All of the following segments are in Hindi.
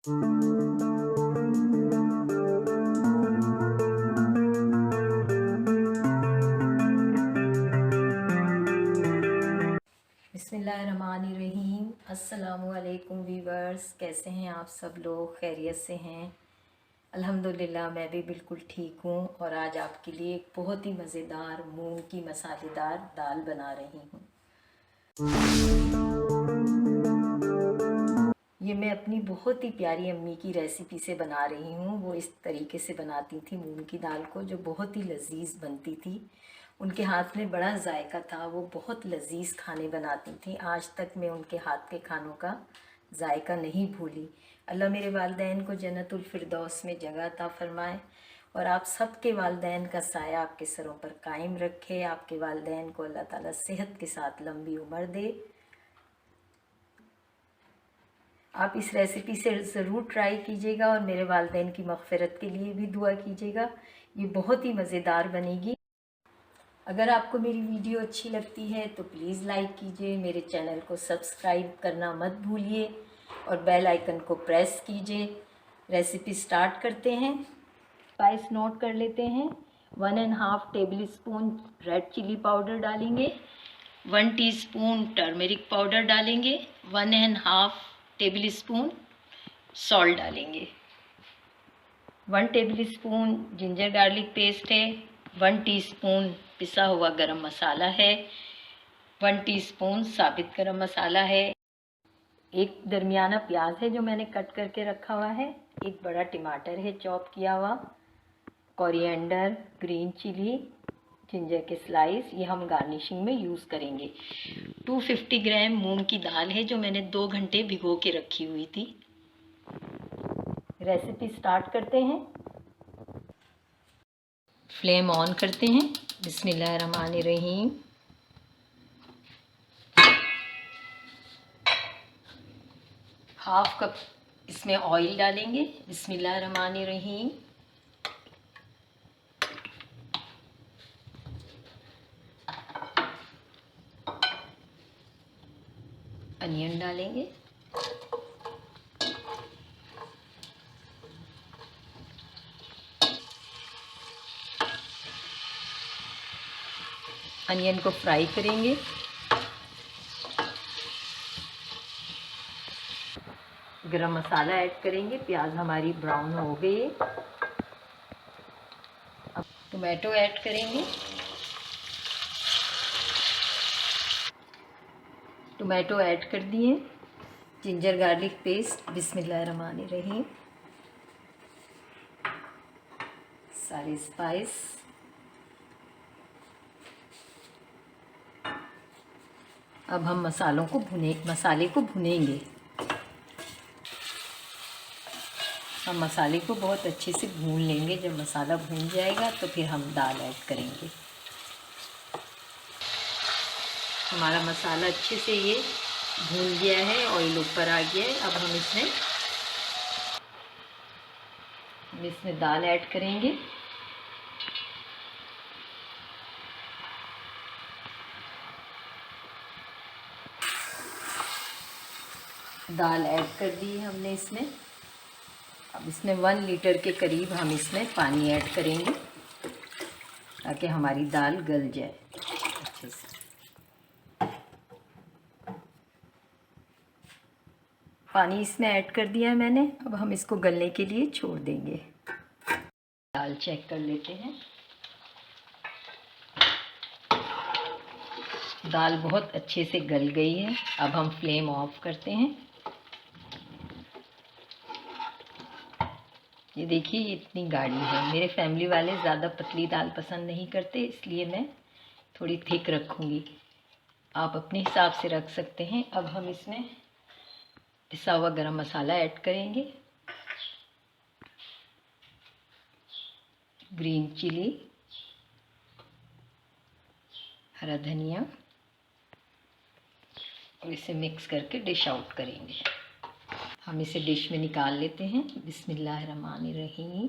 बिस्मिल्लाहिर्रहमानिर्रहीम। अस्सलामुअलैकुम वीवर्स, कैसे हैं आप सब लोग? खैरियत से हैं? अल्हम्दुलिल्लाह मैं भी बिल्कुल ठीक हूँ। और आज आपके लिए एक बहुत ही मज़ेदार मूंग की मसालेदार दाल बना रही हूँ। ये मैं अपनी बहुत ही प्यारी अम्मी की रेसिपी से बना रही हूँ। वो इस तरीके से बनाती थी मूंग की दाल को, जो बहुत ही लजीज बनती थी। उनके हाथ में बड़ा जायका था, वो बहुत लजीज खाने बनाती थी। आज तक मैं उनके हाथ के खानों का जायका नहीं भूली। अल्लाह मेरे वालिदैन को जन्नतुल फिरदौस में जगह अता फरमाए और आप सबके वालिदैन का साया आपके सरों पर कायम रखे। आपके वालिदैन को अल्लाह ताला सेहत के साथ लंबी उम्र दे। आप इस रेसिपी से ज़रूर ट्राई कीजिएगा और मेरे वालिदैन की मग़फ़िरत के लिए भी दुआ कीजिएगा। ये बहुत ही मज़ेदार बनेगी। अगर आपको मेरी वीडियो अच्छी लगती है तो प्लीज़ लाइक कीजिए, मेरे चैनल को सब्सक्राइब करना मत भूलिए और बेल आइकन को प्रेस कीजिए। रेसिपी स्टार्ट करते हैं। स्पाइस नोट कर लेते हैं। 1.5 table spoon red chili powder डालेंगे, 1 टीस्पून टर्मरिक पाउडर डालेंगे, 1.5 टेबल स्पून सॉल्ट डालेंगे, 1 table spoon ginger garlic paste है, 1 टीस्पून पिसा हुआ गरम मसाला है, 1 टीस्पून साबित गरम मसाला है, एक दरमियाना प्याज है जो मैंने कट करके रखा हुआ है, एक बड़ा टमाटर है चॉप किया हुआ, कोरिएंडर, ग्रीन चिली, जिंजर के स्लाइस, ये हम गार्निशिंग में यूज़ करेंगे। 250 ग्राम मूंग की दाल है जो मैंने 2 घंटे भिगो के रखी हुई थी। रेसिपी स्टार्ट करते हैं। फ्लेम ऑन करते हैं। बिस्मिल्लाहिर्रहमानिर्रहीम। हाफ कप इसमें ऑयल डालेंगे। बिस्मिल्लाहिर्रहमानिर्रहीम। अनियन डालेंगे, अनियन को फ्राई करेंगे। गरम मसाला ऐड करेंगे। प्याज हमारी ब्राउन हो गई। अब टोमेटो ऐड करेंगे। टोमेटो ऐड कर दिए। जिंजर गार्लिक पेस्ट, बिस्मिल्लाहिर्रहमानिर्रहीम। सारे स्पाइस, अब हम मसाले को भुनेंगे। हम मसाले को बहुत अच्छे से भून लेंगे। जब मसाला भून जाएगा तो फिर हम दाल ऐड करेंगे। हमारा मसाला अच्छे से ये भून गया है, ऑयल ऊपर आ गया है। अब हम इसमें दाल ऐड करेंगे। दाल ऐड कर दी है हमने इसमें। अब इसमें 1 लीटर के करीब हम इसमें पानी ऐड करेंगे ताकि हमारी दाल गल जाए अच्छे से। पानी इसमें ऐड कर दिया है मैंने। अब हम इसको गलने के लिए छोड़ देंगे। दाल चेक कर लेते हैं। दाल बहुत अच्छे से गल गई है। अब हम फ्लेम ऑफ करते हैं। ये देखिए इतनी गाढ़ी है। मेरे फैमिली वाले ज़्यादा पतली दाल पसंद नहीं करते, इसलिए मैं थोड़ी थिक रखूँगी। आप अपने हिसाब से रख सकते हैं। अब हम इसमें पिसा हुआ गरम मसाला ऐड करेंगे, ग्रीन चिली, हरा धनिया, और इसे मिक्स करके डिश आउट करेंगे। हम इसे डिश में निकाल लेते हैं। बिस्मिल्लाहिर्रहमानिर्रहीम।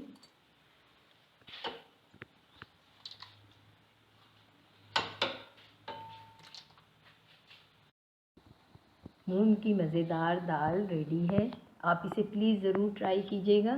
मूंग की मज़ेदार दाल रेडी है। आप इसे प्लीज़ ज़रूर ट्राई कीजिएगा।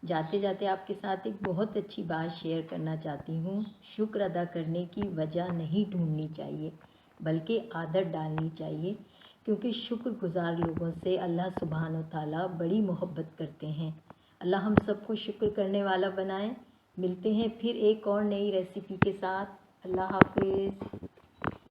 जाते जाते आपके साथ एक बहुत अच्छी बात शेयर करना चाहती हूँ। शुक्र अदा करने की वजह नहीं ढूंढनी चाहिए, बल्कि आदत डालनी चाहिए, क्योंकि शुक्रगुज़ार लोगों से अल्लाह सुब्हान व तआला बड़ी मोहब्बत करते हैं। अल्लाह हम सबको शुक्र करने वाला बनाए। मिलते हैं फिर एक और नई रेसिपी के साथ। अल्लाह हाफिज़।